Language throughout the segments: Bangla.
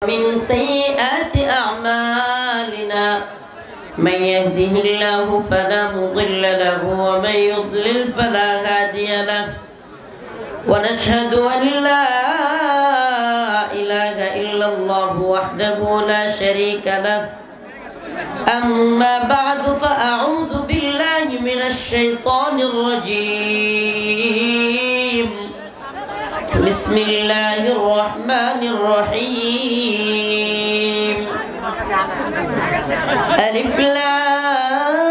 من سيئات أعمالنا من يهده الله فلا مضل له ومن يضلل فلا هادي له ونشهد أن لا إله إلا الله وحده لا شريك له أما بعد فأعوذ بالله من الشيطان الرجيم بسم الله الرحمن الرحيم ألف لام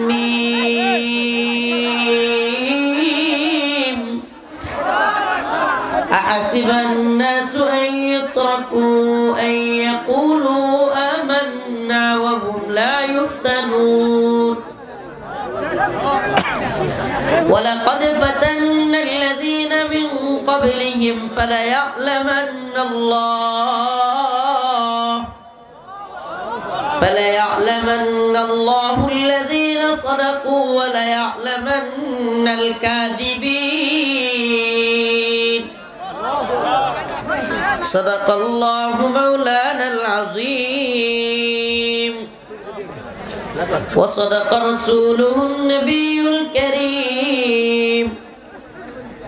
ميم أحسب الناس أن يتركوا أن يقولوا آمنا وهم لا يفتنون ولقد فتنا الذين من قبلهم فليعلمن الله الذين صدقوا وليعلمن الكاذبين صدق الله مولانا العظيم وصدق رسوله النبي الكريم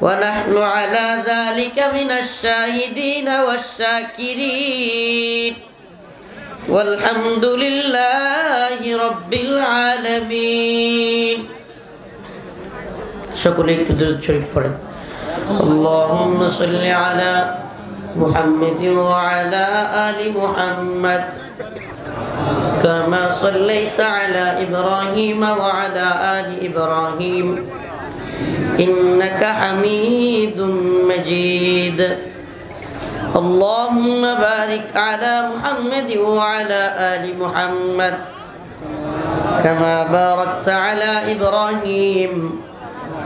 ونحن على ذلك من الشاهدين والشاكرين والحمد لله رب العالمين شكرا درود شريف পড়েন اللهم صل على محمد وعلى آل محمد كما صليت على إبراهيم وعلى آل إبراهيم إنك حميد مجيد اللهم بارك على محمد وعلى آل محمد كما باركت على إبراهيم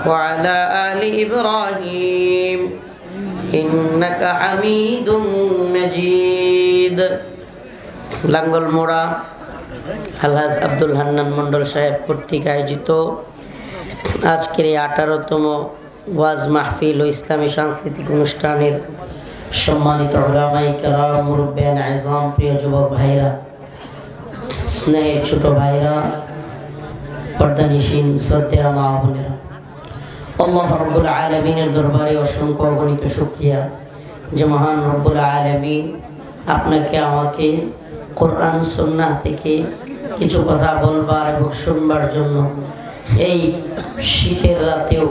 وعلى آل إبراهيم إنك حميد مجيد লাঙ্গল মোড়া আলহাজ আব্দুল হান্নান মন্ডল সাহেব কর্তৃক আয়োজিত আজকের এই 18তম ওয়াজ মাহফিল ও ইসলামী সাংস্কৃতিক অনুষ্ঠানের সম্মানিত উলামায়ে কেরাম, মুরব্বিয়ান আযম, প্রিয় যুবক ভাইরা, স্নেহের ছোট ভাইরা, পর্দানিশীন শ্রদ্ধেয় মা বোনেরা, আল্লাহ রাব্বুল আলামিনের দরবারে অসংখ্য অগণিত শুকরিয়া যে মহান রব্বুল আলামিন আপনাকে আমাকে কোরআন সুন্নাহ থেকে কিছু কথা বলবার এবং শুনবার জন্য এই শীতের রাতেও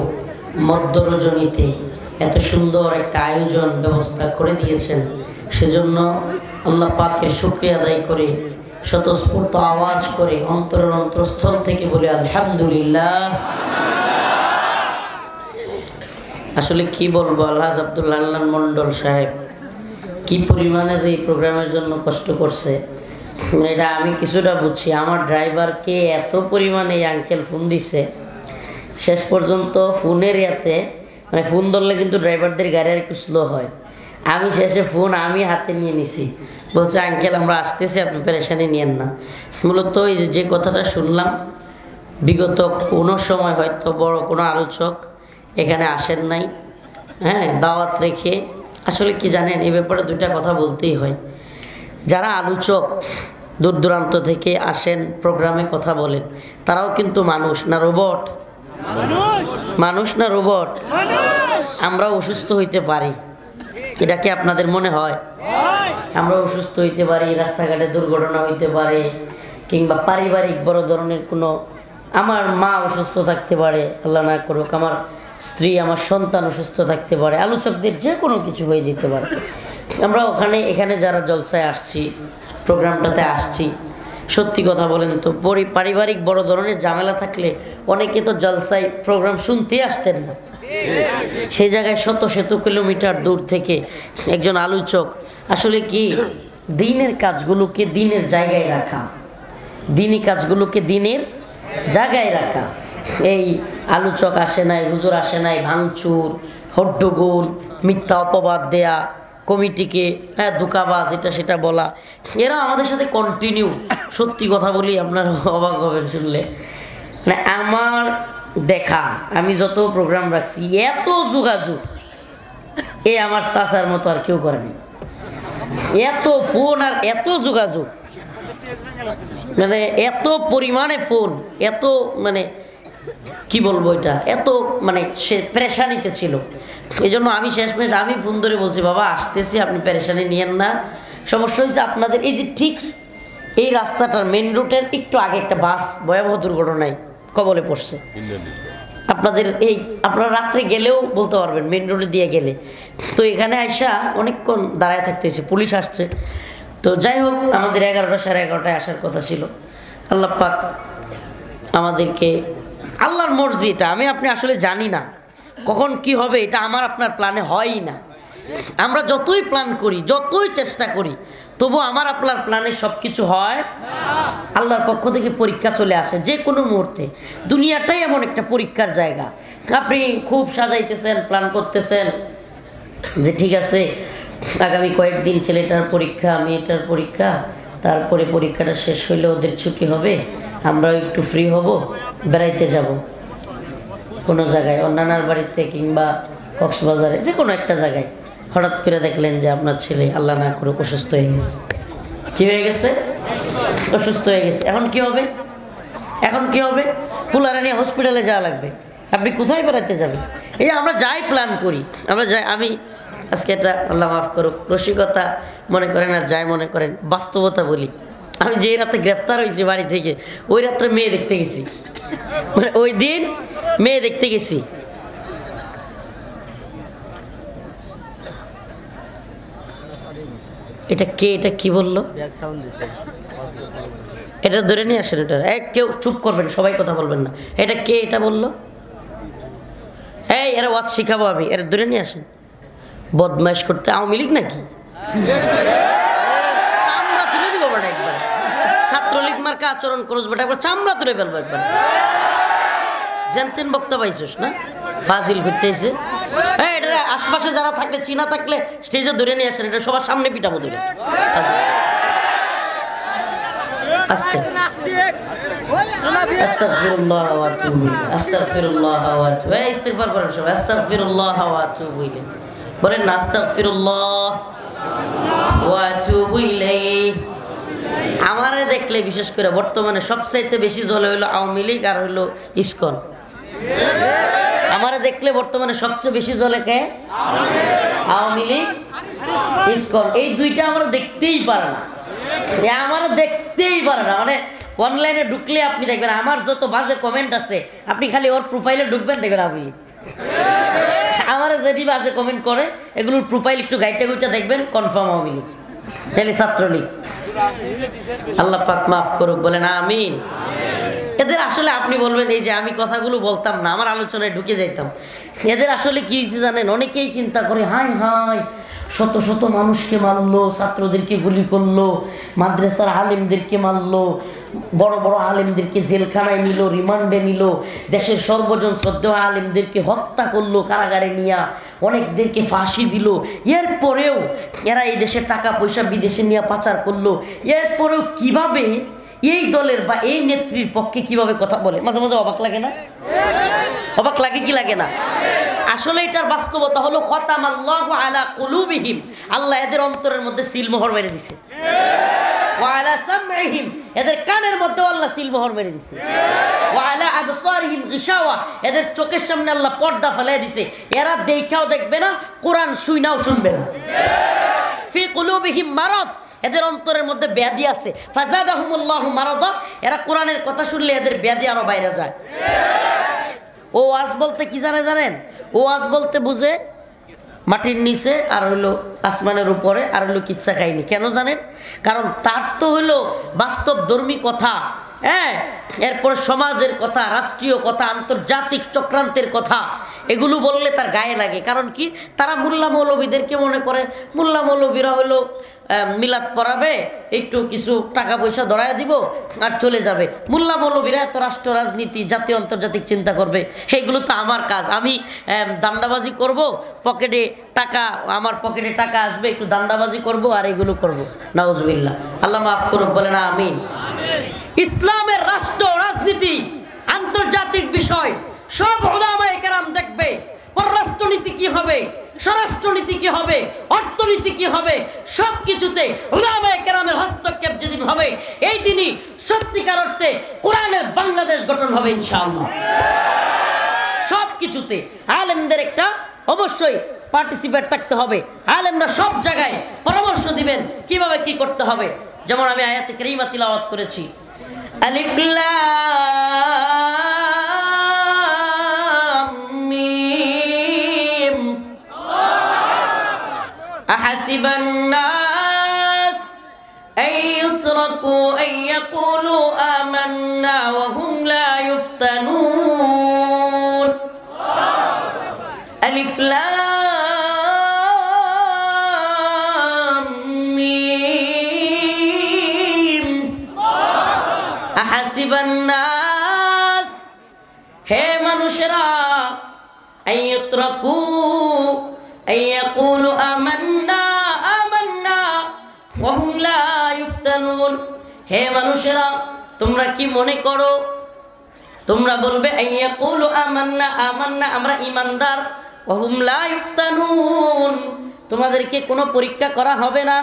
মধ্য রজনীতে এত সুন্দর একটা আয়োজন ব্যবস্থা করে দিয়েছেন। সেজন্য আল্লাহ পাকের শুকরিয়া আদায় করে স্বতঃস্ফূর্ত আওয়াজ করে অন্তরের অন্তরস্থল থেকে বলে আলহামদুলিল্লাহ। আসলে কি বলবো, আলহাজ আব্দুল হান্নান মন্ডল সাহেব কি পরিমাণে যে এই প্রোগ্রামের জন্য কষ্ট করছে এটা আমি কিছুটা বুঝছি। আমার ড্রাইভারকে এত পরিমাণে এই আঙ্কেল ফোন দিছে, শেষ পর্যন্ত ফোনের ইয়াতে মানে ফোন ধরলে কিন্তু ড্রাইভারদের গাড়ি আর একটু স্লো হয়। আমি শেষে ফোন আমি হাতে নিয়ে নিছি, বলছে আঙ্কেল আমরা আসতেছি, আপনি পেরেশানি নিয়েন না। মূলত এই যে কথাটা শুনলাম, বিগত কোনো সময় হয়তো বড় কোনো আলোচক এখানে আসেন নাই, হ্যাঁ, দাওয়াত রেখে। আসলে কি জানেন, এই ব্যাপারে দুইটা কথা বলতেই হয়। যারা আলোচক দূর দূরান্ত থেকে আসেন, প্রোগ্রামে কথা বলেন, তারাও কিন্তু মানুষ না রোবট? মানুষ না রোবট? আমরা অসুস্থ হইতে পারি, এটা কি আপনাদের মনে হয়? আমরা অসুস্থ হইতে পারি, রাস্তাঘাটে দুর্ঘটনা হইতে পারে, কিংবা পারিবারিক বড় ধরনের কোনো, আমার মা অসুস্থ থাকতে পারে, আল্লাহ না করুক, আমার স্ত্রী, আমার সন্তান অসুস্থ থাকতে পারে, আলোচকদের যে কোনো কিছু হয়ে যেতে পারে। আমরা এখানে যারা জলসায় আসছি, প্রোগ্রামটাতে আসছি, সত্যি কথা বলেন তো পারিবারিক বড় ধরনের ঝামেলা থাকলে অনেকে তো জলসায় প্রোগ্রাম শুনতে আসতেন না। সেই জায়গায় শত শত কিলোমিটার দূর থেকে একজন আলোচক, আসলে কি দিনের কাজগুলোকে দিনের জায়গায় রাখা, দিনী কাজগুলোকে দিনের জায়গায় রাখা। এই আলোচক আসে নাই, হুজুর আসে নাই, ভাঙচুর, হট্টগোল, মিথ্যা অপবাদ দেয়া, কমিটিকে ধোঁকাবাজ এটা সেটা বলা, এরা আমাদের সাথে কন্টিনিউ। সত্যি কথা বলি, আপনারা অবাক হবেন শুনলে। মানে আমার দেখা, আমি যত প্রোগ্রাম রাখছি, এত যোগাযোগ এ আমার চাচার মতো আর কেউ করেনি। এত ফোন আর এত যোগাযোগ, মানে এত পরিমাণে ফোন, এত মানে কি বলবো, এটা এত মানে সে পেরেশানিতে ছিল। এই জন্য আমি শেষমেশ আমি ফোন ধরে বলছি, বাবা আসতেছি, আপনি পেরেশানি নিয়েন না। সমস্যা হয়েছে আপনাদের এই যে ঠিক এই রাস্তাটার মেন রুটের একটু আগে একটা বাস ভয়াবহ দুর্ঘটনায় কবলে পড়ছে। আপনাদের এই আপনারা রাত্রে গেলেও বলতে পারবেন, মেন রোডে দিয়ে গেলে। তো এখানে আইসা অনেকক্ষণ দাঁড়ায় থাকতে হয়েছে, পুলিশ আসছে। তো যাই হোক, আমাদের 11টা সাড়ে 11টায় আসার কথা ছিল। আল্লাহ পাক আমাদেরকে, আল্লাহর মর্জি এটা, আমি আপনি আসলে জানি না কখন কি হবে, এটা আমার আপনার প্ল্যানে হয়ই না। আমরা যতই প্ল্যান করি, যতই চেষ্টা করি, তবু আমার আপনার প্ল্যানে সব কিছু হয়। আল্লাহর পক্ষ থেকে পরীক্ষা চলে আসে যে কোনো মুহূর্তে। দুনিয়াটাই এমন একটা পরীক্ষার জায়গা। আপনি খুব সাজাইতেছেন, প্ল্যান করতেছেন যে ঠিক আছে আগামী কয়েকদিন ছেলেটার পরীক্ষা, মেয়েটার পরীক্ষা, তারপরে পরীক্ষাটা শেষ হইলে ওদের ছুটি হবে, আমরাও একটু ফ্রি হব, বেড়াইতে যাব কোনো জায়গায়, অন্যান্যার বাড়িতে কিংবা কক্সবাজারে, যে কোনো একটা জায়গায়। হঠাৎ করে দেখলেন যে আপনার ছেলে আল্লাহ না করুক অসুস্থ হয়ে গেছে। কি হয়ে গেছে? অসুস্থ হয়ে গেছে। এখন কি হবে? এখন কি হবে? পুলারে নিয়ে হসপিটালে যাওয়া লাগবে। আপনি কোথায় বেড়াতে যাবেন? এই আমরা যাই প্ল্যান করি, আমরা যাই। আমি আজকে এটা আল্লাহ মাফ করুক রসিকতা মনে করেন আর যাই মনে করেন, বাস্তবতা বলি। আমি যে রাতে গ্রেফতার হয়েছি বাড়ি থেকে, ওই রাত্রে মেয়ে দেখতে গেছি, মানে ওই দিন মেয়ে দেখতে গেছি। এটা কে? এটা কি বললো? এটা ধরে নিয়ে আসেন। এটা কেউ চুপ করবেন, সবাই কথা বলবেন না। এটা কে? এটা বললো। এই এরা ওয়াজ শিখাবো আমি, এরা ধরে নিয়ে আসেন। বদমাইশ করতে আওয়ামী লীগ নাকি? চামড়া তুলে দিব বেটা একবার। ছাত্রলীগ মার্কা আচরণ করছ বেটা, একবার চামড়া তুলে ফেলবো একবার। জানতেন বক্তা পাইছিস না? ফাজিল ঘুরতে এসে এটা আশপাশে যারা থাকলে, চিনা থাকলে স্টেজে ধরে নিয়ে আসেন। এটা সবার সামনে পিটাবো ধরে। আস্তে আস্তাগফিরুল্লাহ ওয়া আতুবু ইলাইহি, আস্তাগফিরুল্লাহ ওয়া আতুবু ইলাইহি। ইস্তিগফার করেন সবাই, আস্তাগফিরুল্লাহ ওয়া আতুবু ইলাইহি বলেন না, আস্তাগফিরুল্লাহ ওয়া আতুবু ইলাইহি। আমারে দেখলে বিশেষ করে বর্তমানে সবচাইতে বেশি জ্বলে হইলো আওয়ামী লীগ আর হইলো ইসকন। আমারে দেখলে বর্তমানে সবচেয়ে বেশি জ্বলে কে? আওয়ামী লীগ, ইসকন। এই দুইটা আমরা দেখতেই পারে না, আমরা দেখতেই পারে না। মানে অনলাইনে ঢুকলে আপনি দেখবেন আমার যত বাজে কমেন্ট আছে, আপনি খালি ওর প্রোফাইলে ঢুকবেন, দেখবেন আওয়ামী লীগ। আমার যেটি বাজে কমেন্ট করে এগুলোর প্রোফাইল একটু গাইটা গুইটা দেখবেন, কনফার্ম আওয়ামী লীগ, তাহলে ছাত্রলীগ। আল্লাহ পাক মাফ করুক, বলেন আমিন। এদের আসলে আপনি বলবেন এই যে আমি কথাগুলো বলতাম না, আমার আলোচনায় ঢুকে যাইতাম। এদের আসলে কি হয়েছে জানেন? অনেকেই চিন্তা করে হাই হাই শত শত মানুষকে মারলো, ছাত্রদেরকে গুলি করলো, মাদ্রাসার আলেমদেরকে মারলো, বড় বড় আলেমদেরকে জেলখানায় নিল, রিমান্ডে নিল, দেশের সর্বজন শ্রদ্ধেয় আলেমদেরকে হত্যা করলো কারাগারে নিয়ে, অনেকদেরকে ফাঁসি দিল। এরপরেও এরা এই দেশের টাকা পয়সা বিদেশে নিয়ে পাচার করলো। এরপরেও কিভাবে এই দলের বা এই নেত্রীর পক্ষে কিভাবে কথা বলে, মাঝে মাঝে অবাক লাগে না? অবাক লাগে কি লাগে না? আসলে এটার বাস্তবতা হলো খতামাল্লাহু আলা কুলুবিহিম, আল্লাহ এদের অন্তরের মধ্যে সিলমোহর মেরে দিছে। ওয়া আলা সামঈহিম, এদের কানের মধ্যে আল্লাহ সিলমোহর মেরে দিছে। ওয়া আলা আবসারিহিম গিশাওয়া, এদের চোখের সামনে আল্লাহ পর্দা ফেলে দিছে। এরা দেখাও দেখবে না, কোরআন শুনাও শুনবে না। ফি কুলুবিহিম মারাদ, এদের অন্তরের মধ্যে ব্যাধি আছে। ফাজাদাহুমুল্লাহু মারাদা, এরা কোরআনের কথা শুনলে এদের ব্যাধি আরো বাইরে যায়। ও ওয়াজ বলতে কি জানেন? ও ওয়াজ বলতে বুঝে মাটির নিচে আর হলো আসমানের উপরে, আর হলো কিচ্ছা খাইনি। কেন জানেন? কারণ তার তো হলো বাস্তব ধর্মী কথা, হ্যাঁ, এরপর সমাজের কথা, রাষ্ট্রীয় কথা, আন্তর্জাতিক চক্রান্তের কথা, এগুলো বললে তার গায়ে লাগে। কারণ কি? তারা মোল্লা মৌলবীদেরকে মনে করে মোল্লা মৌলবীরা হলো মিলাদ পড়াবে, একটু কিছু টাকা পয়সা ধরায় দিব আর চলে যাবে। মোল্লা মৌলবীরা এত রাষ্ট্র রাজনীতি, জাতীয় আন্তর্জাতিক চিন্তা করবে, এগুলো তো আমার কাজ। আমি দান্দাবাজি করব, পকেটে টাকা, আমার পকেটে টাকা আসবে, একটু দান্দাবাজি করব আর এগুলো করব। নাউজুবিল্লাহ, আল্লাহ মাফ করুক, বলে না আমিন। ইসলামের রাষ্ট্র রাজনীতি, আন্তর্জাতিক বিষয় সব উলামায়ে কেরাম দেখবে। পররাষ্ট্রনীতি কি হবে, স্বরাষ্ট্রনীতি কি হবে, অর্থনীতি কি হবে, সব কিছুতে উলামায়ে কেরামের হস্তক্ষেপ যেদিন হবে, এই দিনই সত্যিকার অর্থে কোরআনের বাংলাদেশ গঠন হবে ইনশাআল্লাহ। সব কিছুতে আলেমদের একটা অবশ্যই পার্টিসিপেট থাকতে হবে। আলেমরা সব জায়গায় পরামর্শ দিবেন কিভাবে কি করতে হবে। যেমন আমি আয়াতে কারিমা তিলাওয়াত করেছি, আলিফ লাম মিম আহাসিবান নাস আইয়ুতরাকু আইয়াকুলু আমান্না ওয়া হুম লা ইফতানুন। আলিফ লাম মিম আহাসিবান নাস, হে মানুষেরা, আইয়ুতরাকু আইয়াকুলু আমান্না আমান্না ওয়া হুম লা ইফতানুন, হে মানুষেরা তোমরা কি মনে করো, তোমরা বলবে আইয়াকুলু আমান্না আমান্না, আমরা ঈমানদার, ওয়া হুম লা ইফতানুন, তোমাদেরকে কোনো পরীক্ষা করা হবে না,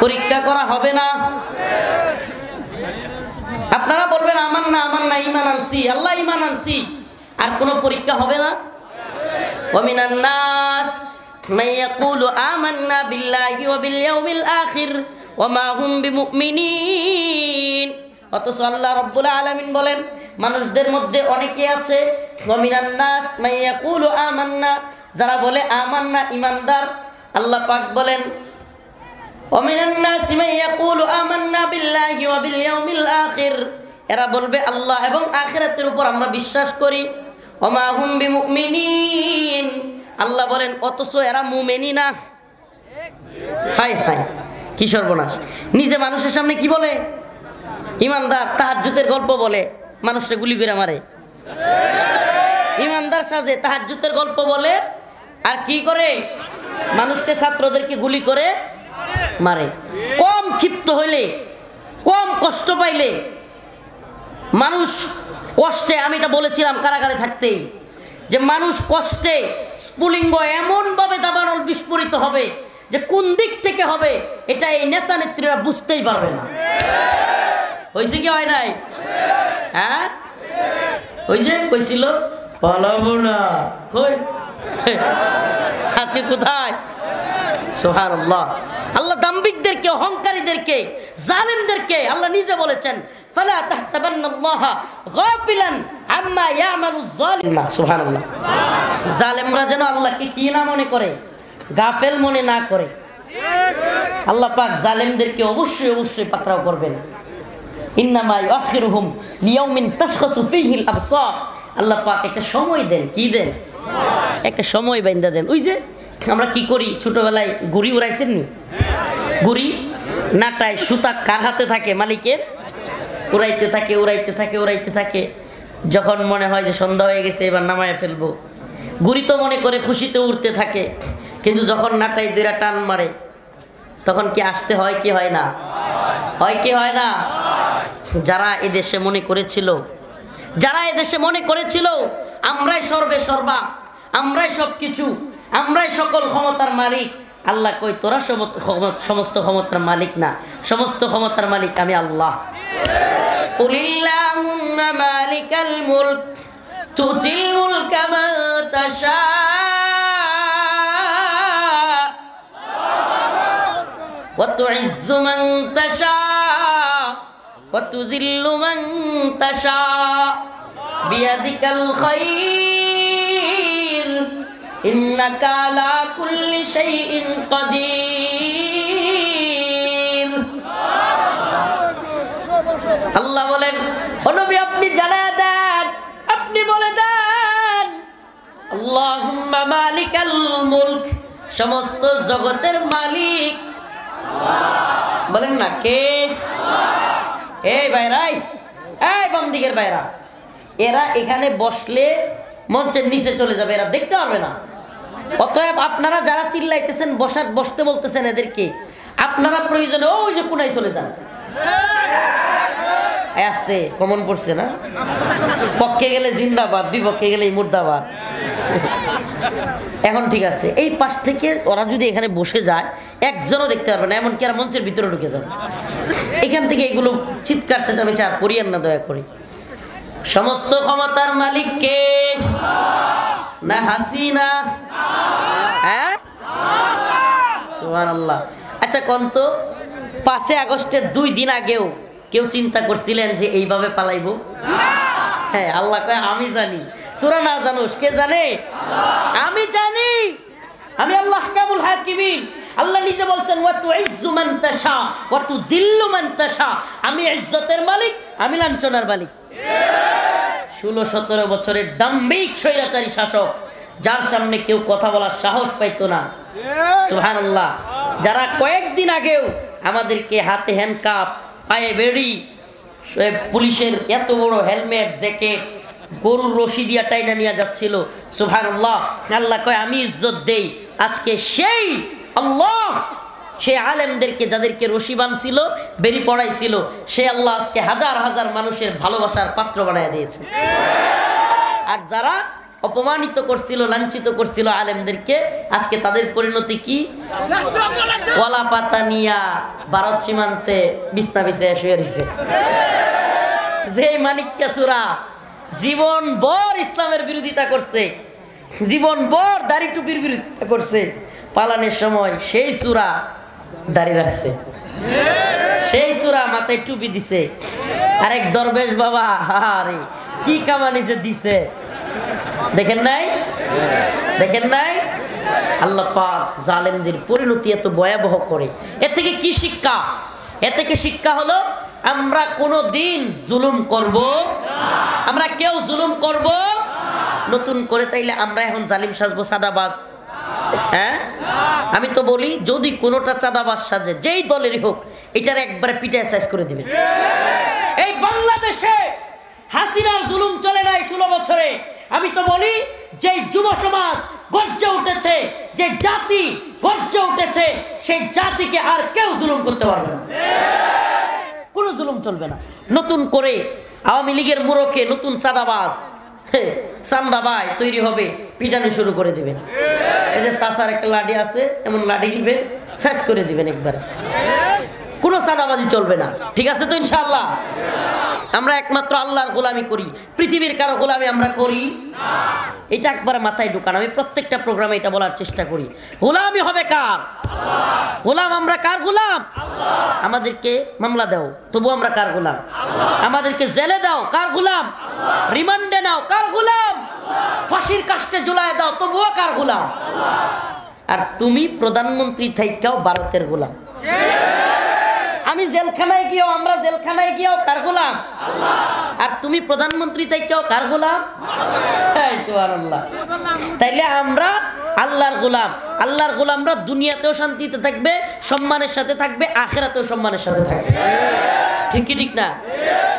পরীক্ষা করা হবে না। আপনারা বলবেন আমান্না আমান্না, ঈমান আনছি, আল্লাহ ঈমান আনছি, আর কোনো পরীক্ষা হবে না। ওয়া মিনান নাস মান ইয়াকুলু আমান্না বিল্লাহি ওয়া বিল ইয়াউমিল আখির ওয়া মা হুম বিমুমিনিন। অথচ আল্লাহ রাব্বুল আলামিন বলেন মানুষদের মধ্যে অনেকে আছে, ওয়া মিনান নাস মান ইয়াকুলু আমান্না, যারা বলে আমান্না ঈমানদার। আল্লাহ পাক বলেন ওয়া মিনান নাস মান ইয়াকুলু আমান্না বিল্লাহি ওয়া বিল ইয়াউমিল আখির, এরা বলবে আল্লাহ এবং আখিরাতের উপর আমরা বিশ্বাস করি। ওয়া মা হুম বিমুমিনিন, আল্লাহ বলেন অথচ এরা মুমিনি না। হায় হায়, কি সর্বনাশ! নিজে মানুষের সামনে কি বলে? ইমানদার। তাহাজ্জুদের গল্প বলে, মানুষকে গুলি করে মারে। ইমানদার সাজে তাহাজ্জুদের গল্প বলে, আর কি করে? মানুষকে, ছাত্রদেরকে গুলি করে মারে। কম ক্ষিপ্ত হইলে, কম কষ্ট পাইলে, মানুষ কষ্টে, আমি এটা বলেছিলাম কারাগারে থাকতেই, যে মানুষ কষ্টে স্ফুলিঙ্গ এমনভাবে দাবানল বিস্ফোরিত হবে যে কোন দিক থেকে হবে এটা এই নেতা নেত্রীরা বুঝতেই পারবে না। হয়েছে কি হয় নাই? হ্যাঁ হয়েছে, কইছিল পালাবো না, কই আজকে কোথায়? সুবহানাল্লাহ। আল্লাহ দাম্ভিকদেরকে, অহংকারীদেরকে, জালেমদেরকে আল্লাহ নিজে বলেছেন ফালা তাহসাবান্নাল্লাহা গাফিলান আম্মা ইয়ামালুজ জালিমুন। সুবহানাল্লাহ। জালেমরা যেন আল্লাহকে কি না মনে করে, গাফেল মনে না করে। আল্লাহ পাক জালেমদেরকে অবশ্যই অবশ্যই পাকড়াও করবেন। ইন্নামা ইউআখিরুহুম লিয়াউমিন তাশখাসু ফীহিল আবসার। আল্লাহ পাক একটা সময় দেন, কি দেন? একটা সময় বাইন্ধা দেন। ওই যে আমরা কি করি ছোটবেলায়, গুড়ি উড়াইছেন নি? গুড়ি নাটায় সুতা কার হাতে থাকে? মালিকের। উড়াইতে থাকে উড়াইতে থাকে উড়াইতে থাকে, যখন মনে হয় যে সন্ধ্যা হয়ে গেছে এবার নামায় ফেলবো, গুড়ি তো মনে করে খুশিতে উড়তে থাকে, কিন্তু যখন নাটায় দুইটা টান মারে তখন কি আসতে হয় কি হয় না? হয় কি হয় না? যারা এদেশে মনে করেছিল, যারা এদেশে মনে করেছিল আমরাই সর্বে সর্বা, আমরাই সব কিছু, আমরাই সকল ক্ষমতার মালিক, আল্লাহ কই তোরা সমস্ত ক্ষমতার মালিক না, সমস্ত ক্ষমতার মালিক আমি আল্লাহ। কুলিল্লাহুম্মা মালিকাল মুলক তুতিল মুলকা মান তাশা ওয়া তুইজ্জু মান তাশা ওয়া তুযিল্লু মান তাশা বিয়াদিকাল খায়র ইন্নাকা আলা কুল্লি শাইইন কাদির। আল্লাহ বলেন ও নবী আপনি জানায়া দেন, আপনি বলে দেন আল্লাহুম্মা মালিকাল মুলক, সমস্ত জগতের মালিক বলেন না কে? এই ভাইরা, এই বাম দিকের ভাইরা, এরা এখানে বসলে মঞ্চের নিচে চলে যাবে, এরা দেখতে পারবে না। অতএব আপনারা যারা চিল্লাইতেছেন, বসতে বলতেছেন এদেরকে, আপনারা প্রয়োজনে ওই যে কোনায় চলে যান। আস্তে কমন পড়ছে না? পক্ষে গেলে জিন্দাবাদ, বিপক্ষে গেলে মুর্দাবাদ। এখন ঠিক আছে, এই পাশ থেকে ওরা যদি এখানে বসে যায় একজনও দেখতে পারবে না, এমনকি আর মঞ্চের ভিতরে ঢুকে যাবে। এখান থেকে এগুলো চিৎকার চেঁচামেচি আর করিয়েন না দয়া করে। সমস্ত ক্ষমতার মালিক কে? না হাসিনা? হ্যাঁ, সুবহানাল্লাহ। আচ্ছা কোন তো 5 আগস্টের 2 দিন আগেও কেউ চিন্তা করছিলেন যে এইভাবে পালাইবো? হ্যাঁ, আল্লাহ কয় আমি জানি, তোরা না জানোস, কে জানে? আমি জানি, আমি আল্লাহ কাবুল হাকিমিন। আল্লাহ নিজে বলছেন ওয়া তুইজ্জু মান তাশা ওয়া তুযিল্লু মান তাশা, আমি ইজ্জতের মালিক, আমি লাঞ্ছনার মালিক। 16-17 বছরের দাম্ভিক স্বৈরাচারী শাসক, যার সামনে কেউ কথা বলার সাহস পাইতো না। সুবহানাল্লাহ। যারা কয়েকদিন আগেও আমাদেরকে হাতে হ্যান্ডকাপ, পায়ে বেড়ি, পুলিশের এত বড় হেলমেট, জ্যাকেট, গরুর রশি দিয়া টাইনা নিয়ে যাচ্ছিল, সুবহানাল্লাহ। আল্লাহ কয় আমি ইজ্জত দেই। আজকে সেই আল্লাহ, সেই আলেমদেরকে যাদেরকে রশি বাঁধছিল, বেরি পড়াইছিল, সে আল্লাহ আজকে হাজার হাজার মানুষের ভালোবাসার পাত্র বানায় দিয়েছে। আর যারা অপমানিত করছিল, লাঞ্ছিত করছিল আলেমদেরকে, আজকে তাদের পরিণতি কি? কলা পাতা নিয়া ভারত সীমান্তে বিছনা বিছায় শুয়ে রয়েছে। যে মানিক্কা সুরা জীবন ভর ইসলামের বিরোধিতা করছে, জীবন ভর দাড়ি টুপির বিরোধিতা করছে, পালানের সময় সেই সূরা দাড়ি রাখছে, সেই সূরা মাথায় টুপি দিছে। আরেক দরবেশ বাবা, আরে কি কামানি যে দিছে, দেখেন নাই? দেখেন নাই? আল্লাহ পাক জালেমদের পরিণতি এত ভয়াবহ করে। এ থেকে কি শিক্ষা? এ থেকে শিক্ষা হলো আমরা কোনো দিন জুলুম করব না। আমরা কেউ জুলুম করব নতুন করে, তাইলে আমরা এখন জালিম সাজবো, চাঁদাবাজ? হ্যাঁ, আমি তো বলি যদি কোনোটা চাঁদাবাজ সাজে, যেই দলেরই হোক, এটার একবারে পিটায় সাইজ করে দিবেন। এই বাংলাদেশে হাসিনার জুলুম চলে নাই 16 বছরে। আমি তো বলি যে যুব সমাজ গর্জে উঠেছে, যে জাতি গর্জে উঠেছে, সেই জাতিকে আর কেউ জুলুম করতে পারবে না, কোনো জুলুম চলবে না। নতুন করে আওয়ামী লীগের মুরকে নতুন চাঁদাবাজ, চান্দাবাই তৈরি হবে, পিটানো শুরু করে দিবেন। এই যে চাষার একটা লাঠি আছে, এমন লাঠি দিবেন, শেষ করে দিবেন একবারে, কোনো চাঁদাবাজি চলবে না। ঠিক আছে তো ইনশাআল্লাহ? আমরা একমাত্র আল্লাহর গোলামি করি, পৃথিবীর কারো গোলামি আমরা করি না। এটা একবারে মাথায় ঢুকান। আমি প্রত্যেকটা প্রোগ্রামে এটা বলার চেষ্টা করি, গোলামি হবে কার? আল্লাহ। গোলাম আমরা কার গোলাম? আল্লাহ। আমাদেরকে মামলা দাও, তবু আমরা কার গোলাম? আল্লাহ। আমাদেরকে জেলে দাও, কার গোলাম? আল্লাহ। রিমান্ডে নাও, কার গোলাম? আল্লাহ। ফাঁসির কাস্টে ঝুলায় দাও, তবুও কার গোলাম? আল্লাহ। আর তুমি প্রধানমন্ত্রী থাইকাও ভারতের গোলাম। আমি জেলখানায় গিয়েও, আমরা জেলখানায় গিয়েও কার গোলাম? আল্লাহ। আর তুমি প্রধানমন্ত্রী থাইকাও কার গোলাম? সুবহানাল্লাহ। তাইলে আমরা আল্লাহর গোলাম। আল্লাহর গোলামরা দুনিয়াতেও শান্তিতে থাকবে, সম্মানের সাথে থাকবে, আখিরাতেও সম্মানের সাথে থাকবে। ঠিক কি ঠিক না?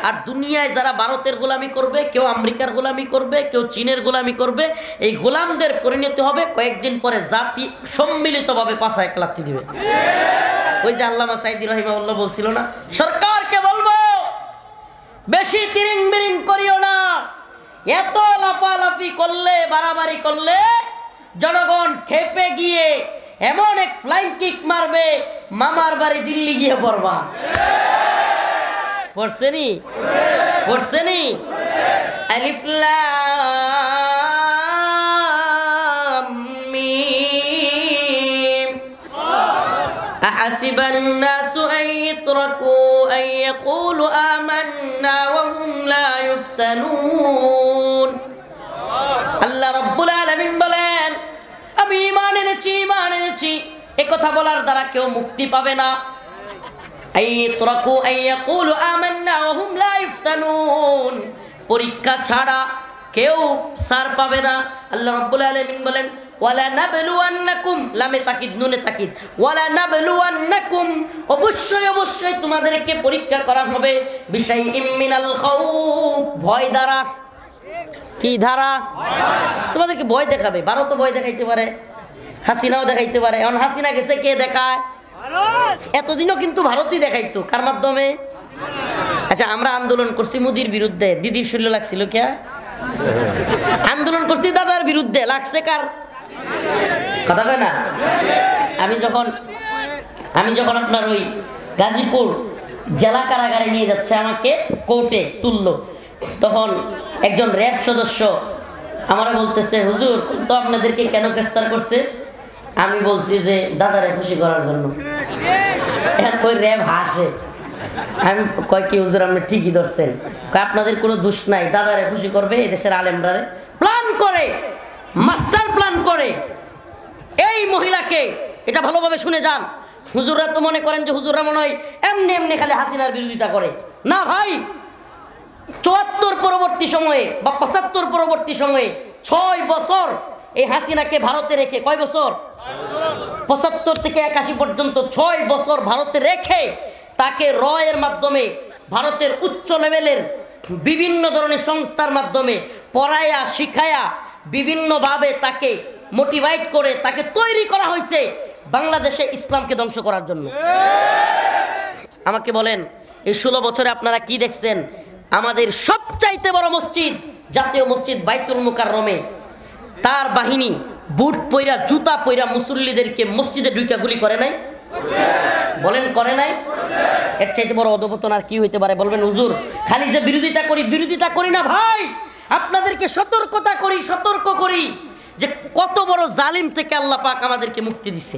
আর দুনিয়ায় যারা ভারতের গোলামি করবে, কেউ আমেরিকার গোলামি করবে, কেউ চীনের গোলামি করবে, এই গোলামদের পরিণতি হবে কয়েকদিন পরে জাতি সম্মিলিতভাবে পাছায় লাথি দিবে। ওই যে আল্লামা সাইদি রাহিমাহুল্লাহ বলছিল না, সরকারকে বলবো বেশি তিরিং বিরিং করিও না, এত লাফালাফি করলে, বাড়াবাড়ি করলে জনগণ খেপে গিয়ে এমন এক ফ্লাইং কিক মারবে, মামার বাড়ি দিল্লি গিয়ে পড়বা। পড়ছেনি? পড়ছেনি? আলিফ লাম মিম আহাসিবান নাসু আন ইতরাকু আন ইয়াকুলু আমান্না ওয়া হুম লা ইফতানুন। আল্লাহ রাব্বুল আলামিন বলেন, আমি ঈমান এনেছি, ঈমান এনেছি, এই কথা বলার দ্বারা কেউ মুক্তি পাবে না। পরীক্ষা ছাড়া কেউ ছাড় পাবে না। আল্লাহ রাব্বুল আলামিন বলেন, ওয়ালা নাবলুয়ান্নাকুম, লামে তাকিদ নুনে তাকিদ, ওয়ালা নাবলুয়ান্নাকুম, অবশ্যই অবশ্যই তোমাদেরকে পরীক্ষা করা হবে, বিশাইইম মিনাল খাউফ, ভয় দ্বারা। কি ধারা? তোমাদেরকে ভয় দেখাবে। ভারতও ভয় দেখাইতে পারে, হাসিনাও দেখাইতে পারে। এখন হাসিনা গেছে, কে দেখায়? এতদিনও কিন্তু ভারতই দেখাইতো। কার মাধ্যমে? আচ্ছা, আমরা আন্দোলন করছি মোদির বিরুদ্ধে, দিদির শরীরে লাগছিল কে? আন্দোলন করছি দাদার বিরুদ্ধে, লাগছে কার? কথা কয় না? আমি যখন আপনার ওই গাজীপুর জেলা কারাগারে নিয়ে যাচ্ছে, আমাকে কোর্টে তুললো, তখন একজন র্যাব সদস্য আমার বলতেছে, হুজুর তো আপনাদেরকে কেন গ্রেফতার করছে? আমি বলছি যে দাদারে খুশি করার জন্য। ওই র্যাব হাসে। আমি কয় কি হুজুর আপনি ঠিকই ধরছেন, আপনাদের কোনো দোষ নাই, দাদারে খুশি করবে এদেশের আলেমরারে প্ল্যান করে, মাস্টার প্ল্যান করে এই মহিলাকে, এটা ভালোভাবে শুনে যান, হুজুররা তো মনে করেন যে হুজুররা মনে হয় এমনি এমনি খালি হাসিনার বিরোধিতা করে, না ভাই। ৭৪ পরবর্তী সময়ে বা ৭৫ পরবর্তী সময়ে ৬ বছর এই হাসিনাকে ভারতে রেখে, কয় বছর? ৭৫ থেকে ৮১ পর্যন্ত ৬ বছর ভারতে রেখে তাকে এর মাধ্যমে ভারতের উচ্চ লেভেলের বিভিন্ন ধরনের সংস্থার মাধ্যমে পড়ায়া শিখায়া বিভিন্নভাবে তাকে মোটিভেট করে তাকে তৈরি করা হয়েছে বাংলাদেশে ইসলামকে ধ্বংস করার জন্য। আমাকে বলেন, এই ১৬ বছরে আপনারা কি দেখছেন? আমাদের সবচাইতে বড় মসজিদ, জাতীয় মসজিদ বাইতুল মুকাররমে, তার বাহিনী বুট পইরা জুতা পইরা মুসল্লিদেরকে মসজিদে ঢুকা গুলি করে নাই? বলেন করে নাই? এর চাইতে বড় অধপতন আর কি হইতে পারে? বলবেন হুজুর খালি যে বিরোধিতা করি না ভাই, আপনাদেরকে সতর্ক করি যে কত বড় জালিম থেকে আল্লাহ পাক আমাদেরকে মুক্তি দিছে।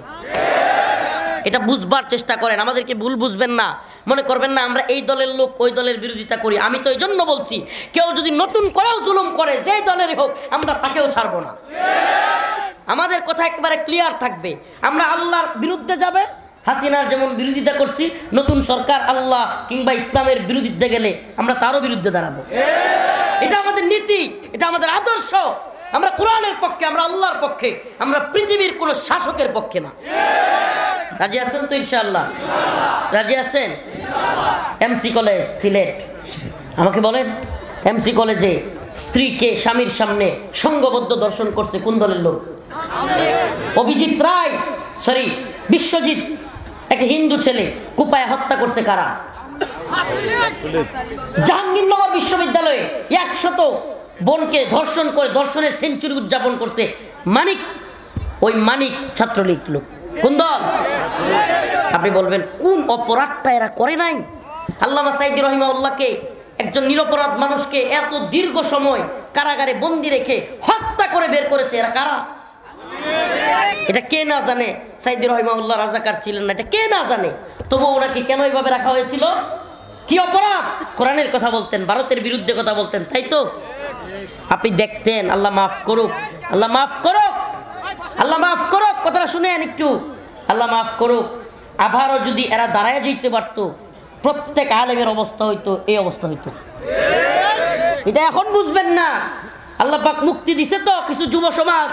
এটা বুঝবার চেষ্টা করেন, আমাদেরকে ভুল বুঝবেন না, মনে করবেন না আমরা এই দলের লোক ওই দলের বিরোধিতা করি। আমি তো এই জন্য বলছি, কেউ যদি নতুন করেও জুলুম করে, যেই দলেরই হোক, আমরা তাকেও ছাড়বো না। আমাদের কথা একেবারে ক্লিয়ার থাকবে, আমরা আল্লাহর বিরুদ্ধে যাবে, হাসিনার যেমন বিরোধিতা করছি, নতুন সরকার আল্লাহ কিংবা ইসলামের বিরোধিতা গেলে আমরা তারও বিরুদ্ধে দাঁড়াবো। এটা আমাদের নীতি, এটা আমাদের আদর্শ। আমরা কোরআনের পক্ষে, আমরা আল্লাহর পক্ষে, আমরা পৃথিবীর কোন শাসকের পক্ষে না। রাজি আছেন তো? ইনশাআল্লাহ রাজি আছেন? এমসি কলেজ সিলেট, আমাকে বলেন, এমসি কলেজে স্ত্রীকে স্বামীর সামনে সংঘবদ্ধ দর্শন করছে কোন দলের লোক? অভিজিৎ রায়, সরি বিশ্বজিৎ, এক হিন্দু ছেলে কুপায় হত্যা করছে কারা? জাহাঙ্গীরনগর বিশ্ববিদ্যালয়ে ১০০ বোনকে ধর্ষণ করে ধর্ষণের সেঞ্চুরি উদযাপন করছে মানিক, ওই মানিক ছাত্রলীগ লোক। কোন দল? আপনি বলবেন কোন অপরাধটা এরা করে নাই? আল্লামা সাঈদী রহিমাহুল্লাহকে, একজন নিরপরাধ মানুষকে এত দীর্ঘ সময় কারাগারে বন্দি রেখে হত্যা করে বের করেছে, এরা কারা? এটা কে না জানে? সাঈদী রহিমাহুল্লাহ রাজাকার ছিলেন না, এটা কে না জানে? তবু ওনাকে কেন এইভাবে রাখা হয়েছিল? কি অপরাধ? কোরআনের কথা বলতেন, ভারতের বিরুদ্ধে কথা বলতেন, তাই তো? আপনি দেখতেন, আল্লাহ মাফ করুক, আল্লাহ মাফ করুক, আল্লাহ মাফ করুক, কথাটা শুনেন একটু, আল্লাহ মাফ করুক। আবারও যদি এরা দাঁড়ায় যেতে পারতো, প্রত্যেক আলেমের অবস্থা হইতো এই অবস্থা হইতো। এটা এখন বুঝবেন না। আল্লাহ পাক মুক্তি দিছে তো কিছু যুব সমাজ,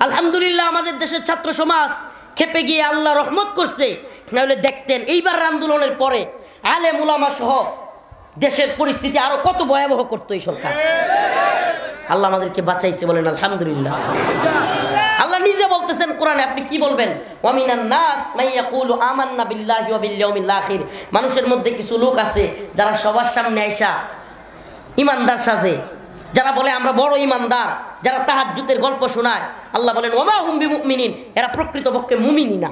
আলহামদুলিল্লাহ। আমাদের দেশের ছাত্র সমাজ খেপে গিয়ে আল্লাহ রহমত করছে, নাহলে দেখতেন এইবার আন্দোলনের পরে আলেম উলামা সহ দেশের পরিস্থিতি আরো কত ভয়াবহ করতো এই সরকার। আল্লাহ আমাদেরকে বাঁচাইছে, বলেন আলহামদুলিল্লাহ। আল্লাহ নিজে বলতেছেন কোরআনে, আপনি কি বলবেন? ওয়ামিনান নাস মাইয়াকুলু আমান্না বিল্লাহি ওয়া বিল ইয়াউমিল আখির। মানুষের মধ্যে কিছু লোক আছে যারা সবার সামনে আইসা ইমানদার সাজে, যারা বলে আমরা বড় ইমানদার, যারা তাহাজ্জুদের গল্প শোনায়। আল্লাহ বলেন ওয়ামা হুম বিমুমিনিন, এরা প্রকৃতপক্ষে মুমিনই না।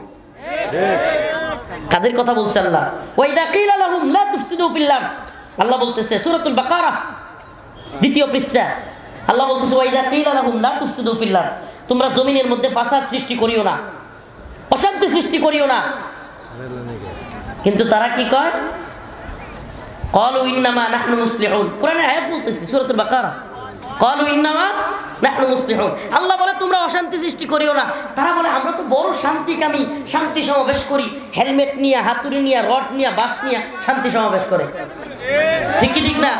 কাদের কথা বলছে আল্লাহ? ওয়াইদা কিলা লাহুম লা তুফসিদু ফিল আরদ, আল্লাহ বলতেছে সূরাতুল বাকারা ২য় পৃষ্ঠা, আল্লাহ বলতেছে ওয়াইদা কিলা লাহুম লা তুফসিদু ফিল আরদ, তোমরা জমিনের মধ্যে ফাসাদ সৃষ্টি করিও না, অশান্তি সৃষ্টি করিও না। কিন্তু তারা কি কয়? ক্বালু ইন্নামা নাহনু মুসলিহুন। কোরআনে আয়াত বলতেছে সূরাতুল বাকারা, ক্বালু ইন্নামা নাহনু মুসলিহুন। আল্লাহ বলে তোমরা অশান্তি সৃষ্টি করিও না। তারা বলে আমরা তো বড় শান্তিকামী, শান্তি সমাবেশ করি, হেলমেট নিয়ে, হাতুড়ি নিয়ে, রড নিয়ে, বাঁশ নিয়ে শান্তি সমাবেশ করে। ঠিক কি ঠিক না?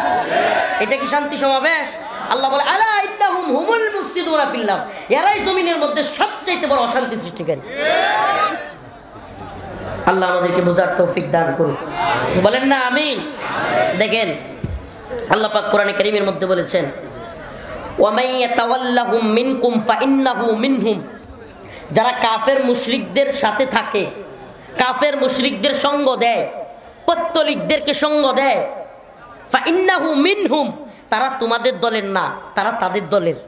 এটা কি শান্তি সমাবেশ? আল্লাহ বলে আলা ইন্নাহুম হুমুল মুফসিদুনা ফিল আরদ, এরাই জমিনের মধ্যে সবচেয়ে বড় অশান্তি সৃষ্টিকারী। আল্লাহ আমাদেরকে বোঝার তৌফিক দান করুন, বলেন না আমিন। দেখেন আল্লাহ পাক কোরআনে কারীমের মধ্যে বলেছেন ওয়ামান ইয়াতাওয়াল্লাহুম মিনকুম ফাইন্নাহু মিনহুম, যারা কাফের মুশরিকদের সাথে থাকে, কাফের মুশরিকদের সঙ্গ দেয়, পত্তলিকদেরকে সঙ্গ দেয়, ফাইন্নাহু মিনহুম, তারা তোমাদের দলের না, তারা তাদের দলের।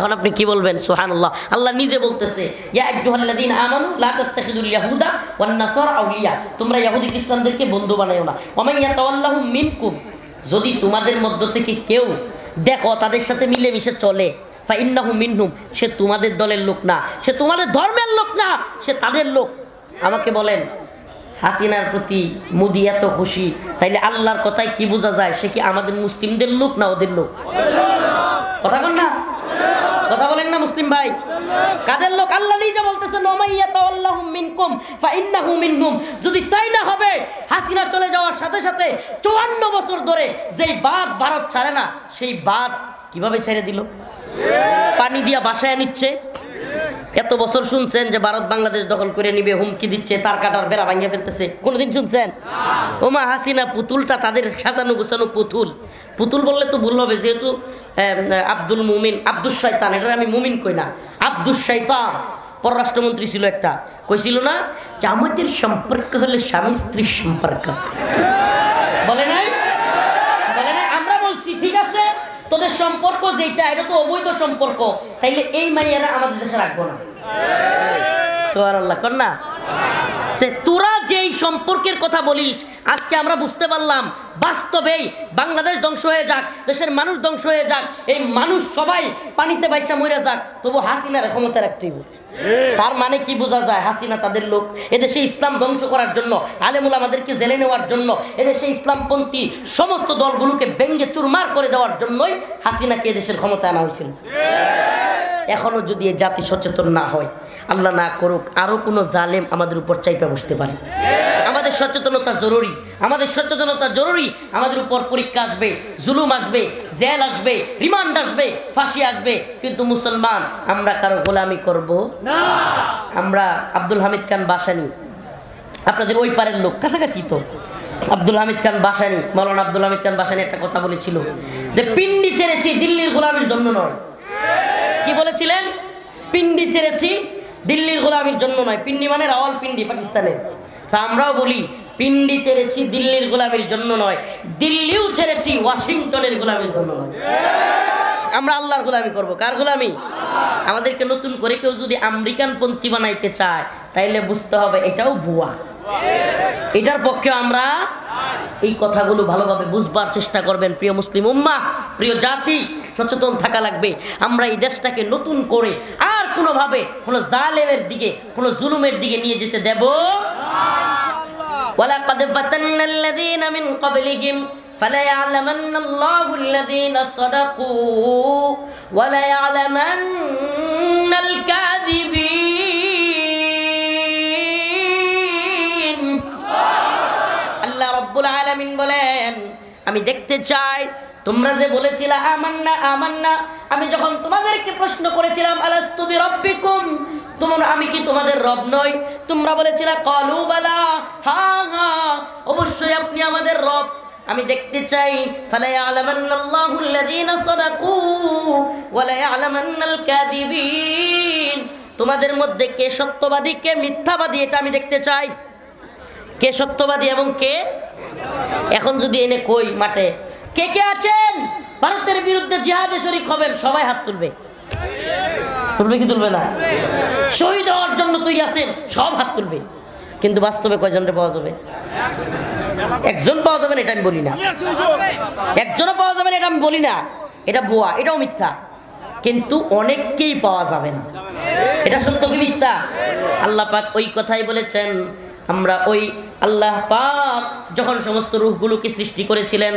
এখন আপনি কি বলবেন? সুবহানাল্লাহ। আল্লাহ নিজে বলতেছে, ইয়া আইয়ুহাল্লাযীনা আমানু লা তাত্তাখিযুল ইয়াহুদা ওয়ান নাসারা আউলিয়া, তোমরা ইহুদি খ্রিস্টানদেরকে বন্ধু বানায়ো না। ওয়া মান ইয়াতাওয়াল্লাহুম মিনকুম, যদি তোমাদের মধ্য থেকে কেউ দেখো তাদের সাথে মিলেমিশে চলে, ফা ইন্নাহু মিনহুম, সে তোমাদের দলের লোক না, সে তোমাদের ধর্মের লোক না, সে তাদের লোক। আমাকে বলেন, হাসিনার প্রতি মোদি এত খুশি, তাইলে আল্লাহর কথায় কি বোঝা যায়? সে কি আমাদের মুসলিমদের লোক না ওদের লোক? কথা বল না, কথা বলেন না মুসলিম ভাই, কাদের লোক? আল্লাহ নিজে বলতেছেন ওয়ামাইয়াতাওয়াল্লাহুম মিনকুম ফাইন্নাহু মিনহুম। যদি তাই না হবে, হাসিনা চলে যাওয়ার সাথে সাথে 54 বছর ধরে যেই বাদ ভারত ছাড়ে না, সেই বাদ কিভাবে ছেড়ে দিল? পানি দিয়া বাসায় নিচ্ছে। এত বছর শুনছেন যে ভারত বাংলাদেশ দখল করে নিবে, হুমকি দিচ্ছে, তার কাটার বেড়া ভাঙিয়ে ফেলতেছে, কোনোদিন শুনছেন? ওমা হাসিনা পুতুলটা তাদের সাজানো গুছানো পুতুল। পুতুল বললে তো ভুল হবে, যেহেতু আব্দুল মুমিন, আব্দুস শয়তান, এটা আমি মুমিন কই না, আব্দুস শয়তান পররাষ্ট্রমন্ত্রী ছিল একটা, কইছিল না যে আমাদের সম্পর্ক হলে স্বামী স্ত্রীর সম্পর্ক, বলে নাই? বলে নাই? আমরা বলছি ঠিক আছে, তোদের সম্পর্ক যেটা এটা তো অবৈধ সম্পর্ক, তাইলে এই মাইয়ারা আমাদের দেশে রাখবো না। সুবহানাল্লাহ কর না। তোরা যেই সম্পর্কের কথা বলিস, আজকে আমরা বুঝতে পারলাম বাস্তবেই বাংলাদেশ ধ্বংস হয়ে যাক, দেশের মানুষ ধ্বংস হয়ে যাক, এই মানুষ সবাই পানিতে বাইসা মরে যাক, তবু হাসিনার ক্ষমতা রাখতে হবে। তার মানে কি বোঝা যায়? হাসিনা তাদের লোক। এদেশে ইসলাম ধ্বংস করার জন্য, আলেমুল আমাদেরকে জেলে নেওয়ার জন্য, এদেশে ইসলামপন্থী সমস্ত দলগুলোকে ভেঙ্গে চুরমার করে দেওয়ার জন্যই হাসিনাকে এদেশের ক্ষমতা আনা হয়েছিল। এখনো যদি এই জাতি সচেতন না হয়, আল্লাহ না করুক আরো কোনো জালেম আমাদের উপর চাইপা বসতে পারে। আমাদের সচেতনতা জরুরি, আমাদের সচেতনতা জরুরি। আমাদের উপর পরীক্ষা আসবে, জুলুম আসবে, জেল আসবে, রিমান্ড আসবে, ফাঁসি আসবে, কিন্তু মুসলমান আমরা কারো গোলামি করব না। আমরা আব্দুল হামিদ খান বাসানি, আপনাদের ওই পারের লোক, কাছাকাছি তো। আব্দুল হামিদ খান বাসানি, মাওলানা আব্দুল হামিদ খান বাসানি একটা কথা বলেছিল যে পিন্ডি ছেড়েছি দিল্লির গোলামির জন্য নয়। কি বলেছিলেন? পিন্ডি ছেড়েছি দিল্লির গোলামির জন্য নয়। পিন্ডি মানে রাওয়ালপিন্ডি, পাকিস্তানের। তা আমরাও বলি পিন্ডি ছেড়েছি দিল্লির গোলামির জন্য নয়, দিল্লিও ছেড়েছি ওয়াশিংটনের গোলামির জন্য নয়। আমরা আল্লাহর গোলামি করব। কার গোলামি? আমাদেরকে নতুন করে কেউ যদি আমেরিকান পন্থী বানাইতে চায়, তাইলে বুঝতে হবে এটাও ভুয়া। এটার পক্ষে আমরা এই কথাগুলো ভালোভাবে বুঝবার চেষ্টা করবেন। প্রিয় মুসলিম উম্মাহ, প্রিয় জাতি, সচেতন থাকা লাগবে। আমরা এই দেশটাকে নতুন করে আর কোনোভাবে কোনো জালেমের দিকে, কোনো জুলুমের দিকে নিয়ে যেতে দেব ওয়ালাকাদ ফাতান্নাল্লাযীনা মিন ক্বাবলিহিম ফালায়া'লামান্নাল্লাহুল্লাযীনা সাদাকু ওয়ালায়া'লামান্নাল কাযিবিন। আল্লাহ রাব্বুল আলামিন বলেন, আমি দেখতে চাই তোমরা যে বলেছিলা আমান্না আমান্না, আমি যখন তোমাদেরকে প্রশ্ন করেছিলাম আলাস্তু বিরাব্বিকুম, তোমরা আমি কি তোমাদের রব নই? তোমরা বলেছিলা ক্বালু বালা, হ্যাঁ হ্যাঁ অবশ্যই আপনি আমাদের রব। আমি দেখতে চাই ফালায়া'লামান্নাল্লাহুল্লাযীনা সাদাকু ওয়ালায়া'লামান্নাল কাযিবিন, তোমাদের মধ্যে কে সত্যবাদী কে মিথ্যাবাদী এটা আমি দেখতে চাই। কে সত্যবাদী এবং কে? এখন যদি এনে কই মাঠে কে কে আছেন ভারতের বিরুদ্ধে জিহাদে শরীক হবেন, সবাই হাত তুলবে। তুলবে কি তুলবে না? শহীদ হওয়ার জন্য তৈরি আছেন, সব হাত তুলবে। কিন্তু বাস্তবে কয়জনকে পাওয়া যাবে? একজন পাওয়া যাবে না, এটা আমি বলি না। একজনও পাওয়া যাবে না, এটা আমি বলি না। এটা ভুয়া, এটাও মিথ্যা। কিন্তু অনেককেই পাওয়া যাবে না। এটা সত্য কি মিথ্যা? আল্লাহ পাক ওই কথাই বলেছেন। আমরা ওই আল্লাহ পাক যখন সমস্ত রূহগুলোকে সৃষ্টি করেছিলেন,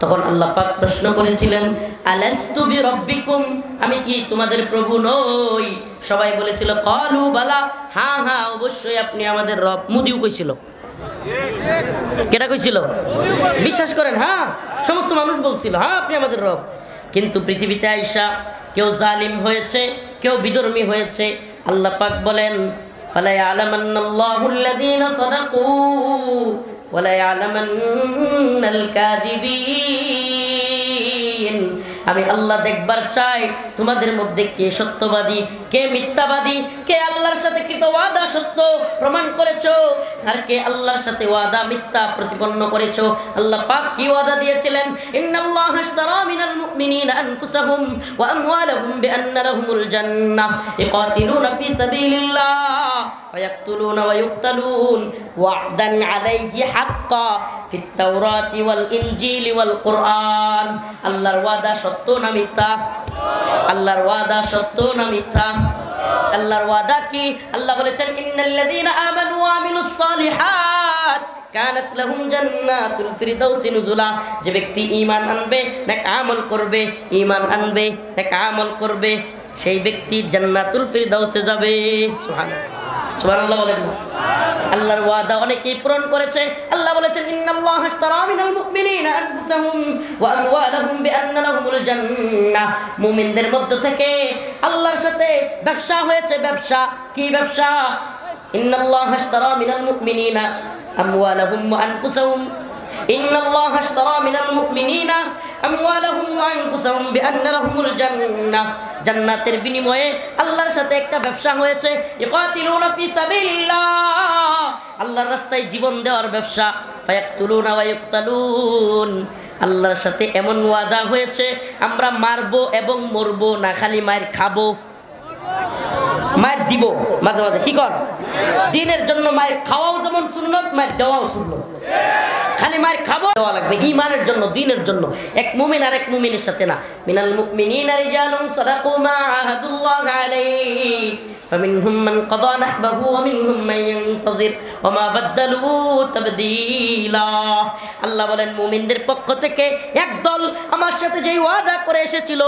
তখন আল্লাহ পাক প্রশ্ন করেছিলেন আলাস্তু বিরাব্বিকুম, আমি কি তোমাদের প্রভু নই? সবাই বলেছিল ক্বালু বালা, হ্যাঁ হ্যাঁ অবশ্যই আপনি আমাদের রব। মুদিও কইছিল। কেটা কইছিল? বিশ্বাস করেন? হ্যাঁ, সমস্ত মানুষ বলছিল হ্যাঁ আপনি আমাদের রব। কিন্তু পৃথিবীতে আইসা কেউ জালিম হয়েছে, কেউ বিধর্মী হয়েছে। আল্লাহ পাক বলেন ফালায়া'লামান্নাল্লাহুল্লাযীনা সাদাকু ওয়ালায়া'লামান্নাল কাযিবিন। আমি আল্লাহ দেখবার চাই তোমাদের মধ্যে কে সত্যবাদী, কে মিথ্যাবাদী, কে আল্লাহর সাথে কৃত ওয়াদা সত্য প্রমাণ করেছো, আর কে আল্লাহর সাথে ওয়াদা মিথ্যা প্রতিপন্ন করেছো। আল্লাহ পাক কি ওয়াদা দিয়েছিলেন? ইন্নাল্লাহা আশতারা মিনাল মুমিনিনা আনফুসাহুম ওয়া আমওয়ালাহুম বিআন্না লাহুমুল জান্নাহ ইকাতিলুনা ফি সাবিলিল্লাহ ফায়াকতুলুনা ওয়া ইউকতালুন ওয়া'দান আলাইহি হাক্কা ফিত তাওরাতি ওয়াল ইনজিলি ওয়াল কুরআন। আল্লাহর ওয়াদা সত্য না মিথ্যা? আল্লাহর ওয়াদা সত্য না মিথ্যা? আল্লাহর ওয়াদা কি? আল্লাহ বলেছেন ইন্নাল্লাযীনা আমানু ওয়া আমিলুস সালিহাত কানাত লাহুম জান্নাতুল ফিরদাউসি নুজুলা। যে ব্যক্তি ঈমান আনবে, নেক আমল করবে, ঈমান আনবে, নেক আমল করবে, সেই ব্যক্তি জান্নাতুল ফিরদাউসে যাবে। সুবহানাল্লাহ, সুবহানাল্লাহ বলেন। আল্লাহর ওয়াদা অনেকেই পূরণ করেছে। আল্লাহ বলেছেন ইন্নাল্লাহা আশতারা মিনাল মুমিনিনা আনফুসাহুম ওয়া আমওয়ালাহুম বিআন্না লাহুমুল জান্নাহ। মুমিনদের মধ্য থেকে আল্লাহর সাথে ব্যবসা হয়েছে। ব্যবসা কি ব্যবসা? ইন্নাল্লাহা আশতারা মিনাল মুমিনিনা আমওয়ালাহুম ওয়া আনফুসাহুম, ইন্নাল্লাহা আশতারা মিনাল মুমিনিনা আমওয়ালাহুম ওয়া আনফুসাহুম বিআন্না লাহুমুল জান্নাহ। জান্নাতের বিনিময়ে আল্লাহর সাথে একটা ব্যবসা হয়েছে। ইকাতিলুনা ফি সাবিলিল্লাহ, আল্লাহর রাস্তায় জীবন দেওয়ার ব্যবসা। ফায়াকতুলুনা ওয়া ইউকতালুন, আল্লাহর সাথে এমন ওয়াদা হয়েছে আমরা মারবো এবং মরবো না, খালি মার খাবো, মার দিব মাঝে মাঝে। কি কর? দিনের জন্য মার খাওয়াও যেমন সুন্নত, মার দেওয়াও সুন্নত। খালি মার খাবো, দেওয়া লাগবে ঈমানের জন্য, দ্বীনের জন্য। এক মুমিন আর এক মুমিনের সাথে না। মিনাল মুমিনিনা রিজালুন সাদাকু মা আহাদুল্লাহ আলাইহি ফামিনহুম মান কাদা নাহবাহু ওয়া মিনহুম মান ইয়ানতাজির ওয়া মা বাদদালু তাবদীলা। আল্লাহ বলেন মুমিনদের পক্ষ থেকে একদল আমার সাথে যেই ওয়াদা করে এসেছিল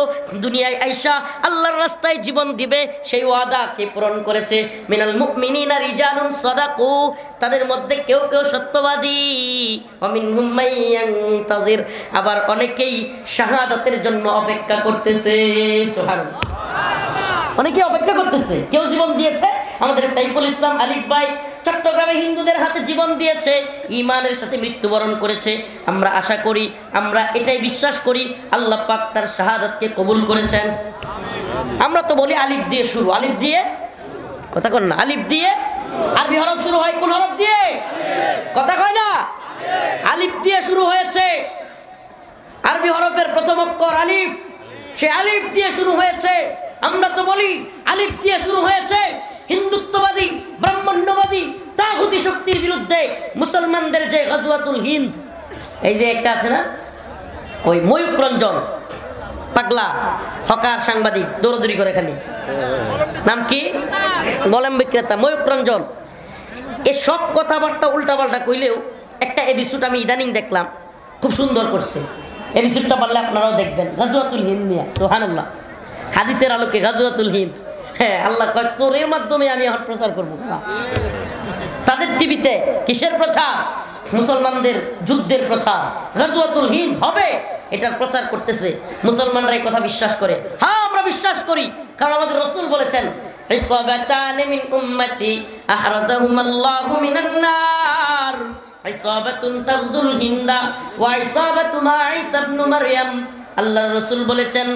দুনিয়ায় আইসা আল্লাহর রাস্তায় জীবন দিবে, সেই ওয়াদাকে পূরণ করেছে। মিনাল মুমিনিনা রিজালুন সাদাকু, তাদের মধ্যে কেউ কেউ সত্যবাদী, ওয়া মিনহুম মান ইয়ানতাজির, আবার অনেকেই শাহাদাতের জন্য অপেক্ষা করতেছে। সুবহানাল্লাহ, অনেকে অপেক্ষা করতেছে। কেউ জীবন দিয়েছে, আমাদের সাইফুল ইসলাম আলিফ ভাই চট্টগ্রামে হিন্দুদের হাতে জীবন দিয়েছে, ঈমানের সাথে মৃত্যুবরণ করেছে। আমরা আশা করি, আমরা এটাই বিশ্বাস করি আল্লাহ পাক তার শাহাদাতকে কবুল করেছেন। আমরা তো বলি আলিফ দিয়ে শুরু, আলিফ দিয়ে, কথা কন না, আলিফ দিয়ে আরবি হরফ শুরু হয় কোন হরফ দিয়ে? কথা কয় না? আলিফ দিয়ে শুরু হয়েছে। আরবি হরফের প্রথম অক্ষর আলিফ, সে আলিফ দিয়ে শুরু হয়েছে। আমরা তো বলি আলিফ দিয়ে শুরু হয়েছে। হিন্দুত্ববাদী, ব্রাহ্মণ্যবাদী, তাগুতি শক্তির বিরুদ্ধে মুসলমানদের যে গজওয়াতুল হিন্দ, এই যে একটা আছে না, ওই ময়ূক রঞ্জন পাগলা হকার সাংবাদিক দৌড়দৌড়ি করে খালি, নাম কি? মলম বিক্রেতা ময়ূক রঞ্জন। এ সব কথাবার্তা উল্টাপাল্টা কইলেও একটা এপিসোড আমি ইদানিং দেখলাম, খুব সুন্দর করছে। এপিসোডটা পারলে আপনারাও দেখবেন, গজওয়াতুল হিন্দ নিয়ে। সুবহানাল্লাহ, হাদিসের আলোকে গজওয়াতুল হিন্দ। হ্যাঁ, আল্লাহ কয় তোর এর মাধ্যমে আমি এখন প্রচার করবো। তাদের টিভিতে কিসের প্রচার? মুসলমানদের যুদ্ধের প্রচার, গজওয়াতুল হিন্দ হবে, এটার প্রচার করতেছে। মুসলমানরা এই কথা বিশ্বাস করে। হ্যাঁ, আমরা বিশ্বাস করি, কারণ আমাদের রাসূল বলেছেন ইসাবাতানি মিন উম্মতি আহরাজাহুমাল্লাহু মিনান নার, ইসাবাতুন তাগজুল হিন্দা ওয়া ইসাবাতু মা ঈসা ইবনে মারইয়াম। আল্লাহর রাসূল বলেছেন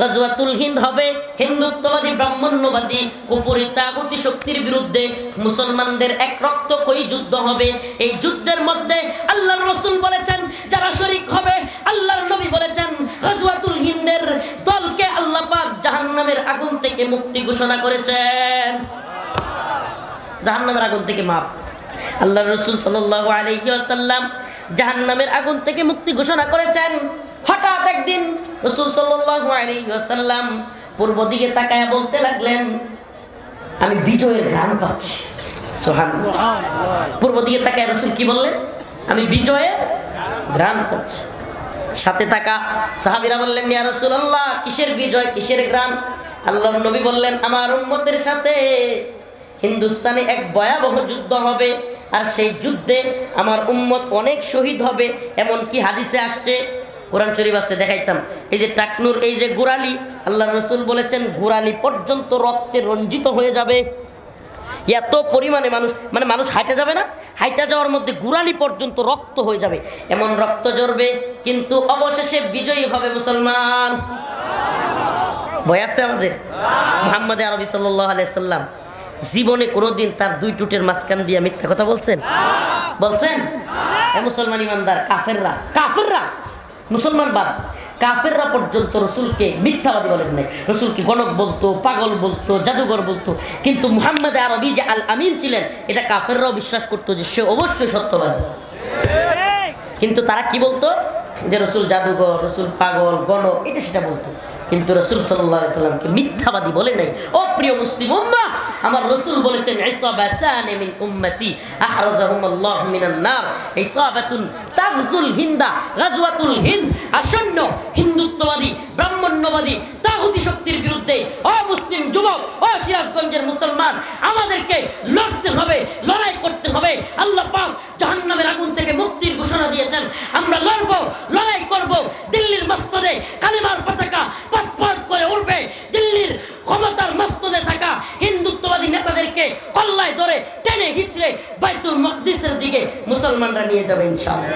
গজওয়াতুল হিন্দ হবে, হিন্দুত্ববাদী, ব্রাহ্মণ্যবাদী, কুফরি, তাগুতি শক্তির বিরুদ্ধে মুসলমানদের এক রক্তক্ষয়ী যুদ্ধ হবে। এই যুদ্ধের মধ্যে আল্লাহর রাসূল বলেছেন যারা শরীক হবে, আল্লাহর নবী বলেছেন গজওয়াতুল হিন্দের দলকে আল্লাহ পাক জাহান্নামের আগুন থেকে মুক্তি ঘোষণা করেছেন। জাহান্নামের আগুন থেকে মাপ। আল্লাহর রাসূল সাল্লাল্লাহু আলাইহি ওয়াসাল্লাম জাহান্নামের আগুন থেকে মুক্তি ঘোষণা করেছেন। হঠাৎ একদিন রাসূল সাল্লাল্লাহু আলাইহি ওয়াসাল্লাম পূর্ব দিকে তাকায়া বলতে লাগলেন আমি বিজয়ের ঘ্রাণ পাচ্ছি। সুবহানাল্লাহ, পূর্ব দিকে তাকায় রাসূল কি বললেন? আমি বিজয়ের ঘ্রাণ পাচ্ছি। সাথে থাকা সাহাবীরা বললেন ইয়া রাসূলুল্লাহ, কিসের বিজয়, কিসের ঘ্রাণ? আল্লাহর নবী বললেন আমার উম্মতের সাথে হিন্দুস্তানে এক ভয়াবহ যুদ্ধ হবে, আর সেই যুদ্ধে আমার উম্মত অনেক শহীদ হবে। এমন কি হাদিসে আসছে, কোরআন শরীফ আছে, দেখাইতাম। এই যে টাকনুর, এই যে গোড়ালি, আল্লাহর রাসূল বলেছেন গোড়ালি পর্যন্ত রক্তে রঞ্জিত হয়ে যাবে। এত পরিমাণে মানুষ, মানে মানুষ হাইটে যাবে না, হাইটে যাওয়ার মধ্যে গুড়ালি পর্যন্ত রক্ত হয়ে যাবে, এমন রক্ত ঝরবে, কিন্তু অবশেষে বিজয়ী হবে মুসলমান। ভয় আছে আমাদের? মুহাম্মদ আরবি সাল্লাল্লাহু আলাইহি সাল্লাম জীবনে কোনোদিন তার দুই টুটের মাঝখান দিয়ে মিথ্যা কথা বলছেন? বলছেন? মুসলমান ইমানদার, কাফেররা মুসলমান বাদ, কাফেররা পর্যন্ত রসুলকে মিথ্যাবাদী বলেন নাই। রসুলকে গণক বলতো, পাগল বলতো, জাদুঘর বলতো, কিন্তু মুহাম্মদ আরবি যে আল আমিন ছিলেন এটা কাফেররাও বিশ্বাস করতো যে সে অবশ্যই সত্যবাদী। কিন্তু তারা কি বলতো? যে রসুল জাদুঘর, রসুল পাগল, গণক, এটা সেটা বলতো, কিন্তু রসুল সাল্লাল্লাহু আলাইহি সাল্লামকে মিথ্যাবাদী বলে নাই। ও প্রিয় মুসলিম উম্মাহ, আমার রসুল বলেছেন ইসাবাতানি মিন উম্মতি আহরাজাহুমুল্লাহু মিনান নার। ইসাবাতুন তাগজুল হিন্দা, গাজওয়াতুল হিন্দ, আসন্ন হিন্দুত্ববাদী, ব্রাহ্মণ্যবাদী, তাগুতি শক্তির বিরুদ্ধে ও মুসলিম যুবক, ও সিরাজগঞ্জের মুসলমান, আমাদেরকে লড়তে হবে, লড়াই করতে হবে। আল্লাহ পাক জাহান্নামের আগুন থেকে মুক্তির ঘোষণা দিয়েছেন। আমরা লড়বো, লড়াই করব। দিল্লির মসনদে কালিমার পতাকা পথ করে উঠবে। দিল্লির ক্ষমতার মসনদে থাকা হিন্দুত্ববাদী নেতাদেরকে কল্লায় ধরে টেনে হিচড়ে বাইতুল মাকদিসের দিকে মুসলমানরা নিয়ে যাবে ইনশাআল্লাহ।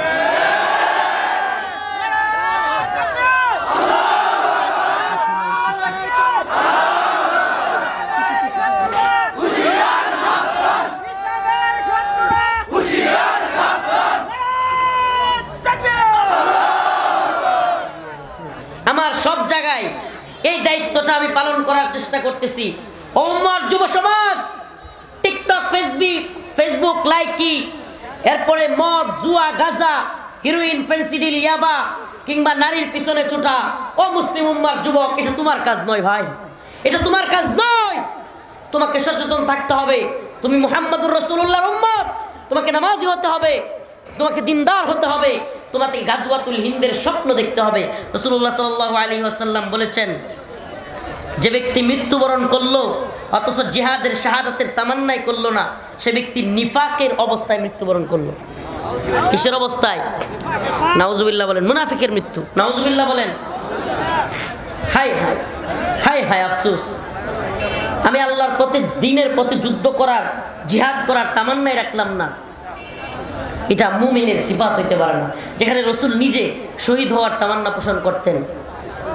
আমার সব জায়গায় এই দায়িত্বটা আমি পালন করার চেষ্টা করতেছি। উম্মার যুব সমাজ, টিকটক, ফেসবুক লাইকি, এরপরে মদ, জুয়া, গাঁজা, হিরোইন, ফেন্সিডিল, ইয়াবা কিংবা নারীর পিছনে ছোটা, ও মুসলিম উম্মার যুবক, এটা তোমার কাজ নয় ভাই, এটা তোমার কাজ নয়। তোমাকে সচেতন থাকতে হবে। তুমি মুহাম্মদুর রাসূলুল্লাহর উম্মত, তোমাকে নামাজি হতে হবে, তোমাকে দিনদার হতে হবে, তোমাকে গাজওয়াতুল হিন্দের স্বপ্ন দেখতে হবে। রাসূলুল্লাহ সাল্লাল্লাহু আলাইহি ওয়াসাল্লাম বলেছেন, যে ব্যক্তি মৃত্যুবরণ করলো অথচ জিহাদের শাহাদাতের তামান্নাই করলো না, সে ব্যক্তি নিফাকের অবস্থায় মৃত্যুবরণ করলো। কিসের অবস্থায়? নাউজুবিল্লাহ বলেন, মুনাফিকের মৃত্যু। নাউজুবিল্লাহ বলেন। হায় হায় হায় হায়, আফসোস, আমি আল্লাহর পথে, দ্বীনের পথে যুদ্ধ করার, জিহাদ করার তামান্নাই রাখলাম না। এটা মুমিনের সিফাত হইতে পারে না। যেখানে রসুল নিজে শহীদ হওয়ার তামান্না পোষণ করতেন,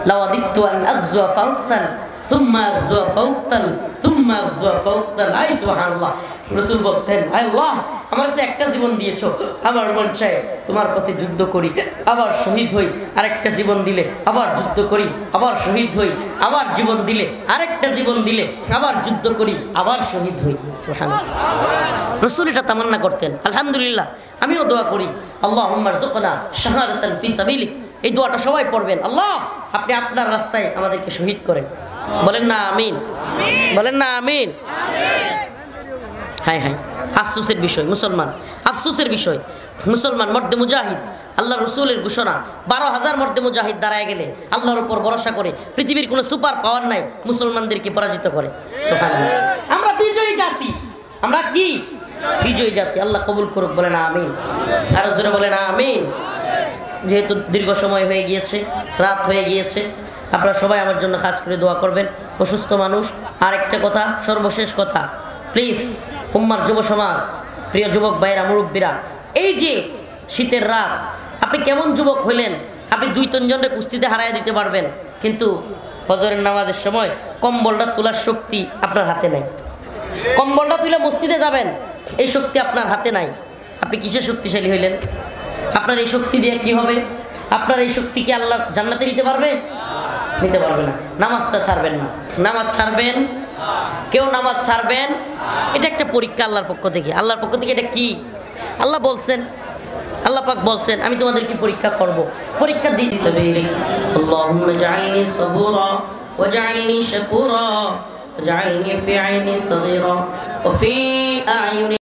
লাওয়াদিতু আন আগজুয়া ফাউতাল থুম্মা আগজুয়া ফাউতাল থুম্মা আগজুয়া ফাউতাল। আই সুবহানাল্লাহ, রসুল বলতেন, আয় আল্লাহ, আমার তো একটা জীবন দিয়েছো, আমার মন চায় তোমার পথে যুদ্ধ করি, আবার শহীদ হই, আরেকটা জীবন দিলে আবার যুদ্ধ করি, আবার শহীদ হই, আবার জীবন দিলে আরেকটা জীবন দিলে আবার যুদ্ধ করি, আবার শহীদ হই। সুবহানাল্লাহ, রসুল এটা তামান্না করতেন। আলহামদুলিল্লাহ, আমিও দোয়া করি, আল্লাহুম্মা রযুকনা শাহাদাতান ফি সাবিলিক। এই দোয়াটা সবাই পড়বেন, আল্লাহ আপনি আপনার রাস্তায় আমাদেরকে শহীদ করেন। বলেন না আমিন, বলেন না আমিন। হায় হায়, আফসোসের বিষয় মুসলমান, আফসোসের বিষয় মুসলমান। মর্দে মুজাহিদ, আল্লাহ রসুলের ঘোষণা, 12,000 মর্দে মুজাহিদ দাঁড়ায় গেলে আল্লাহর উপর ভরসা করে, পৃথিবীর কোনো সুপার পাওয়ার নাই, মুসলমানদেরকে পরাজিত করে। সুবহানাল্লাহ, আমরা বিজয়ী জাতি। আমরা কি? বিজয়ী জাতি। আল্লাহ কবুল করুক, বলেন আমিন। আরো জোরে বলেন আমিন। যেহেতু দীর্ঘ সময় হয়ে গিয়েছে, রাত হয়ে গিয়েছে, আপনারা সবাই আমার জন্য খাস করে দোয়া করবেন। অসুস্থ মানুষ। আর একটা কথা, সর্বশেষ কথা, প্লিজ উম্মার যুব সমাজ, প্রিয় যুবক ভাইয়েরা, মুরব্বীরা, এই যে শীতের রাত, আপনি কেমন যুবক হইলেন? আপনি 2-3 জনের কুস্তিতে হারায় দিতে পারবেন, কিন্তু ফজরের নামাজের সময় কম্বলটা তোলার শক্তি আপনার হাতে নাই। কম্বলটা তুলে মসজিদে যাবেন, এই শক্তি আপনার হাতে নাই। আপনি কিসের শক্তিশালী হইলেন? আপনার এই শক্তি দিয়ে কি হবে? আপনার এই শক্তি কি আল্লাহ জান্নাতে নিতে পারবে? নিতে পারবে না। নামাজটা ছাড়বেন না, নামাজ ছাড়বেন, কেউ নামাজ ছাড়বেন। এটা একটা পরীক্ষা আল্লাহর পক্ষ থেকে। আল্লাহর পক্ষ থেকে এটা কি? আল্লাহ বলছেন, আল্লাহ পাক বলছেন, আমি তোমাদেরকে পরীক্ষা করব। পরীক্ষা দিই। আল্লাহুম্মা জাআলনি সাবুরা ওয়া জাআলনি শাকুরা ওয়া জাআলনি ফি আইনি সাগীরা ওয়া ফি আ'য়ুনি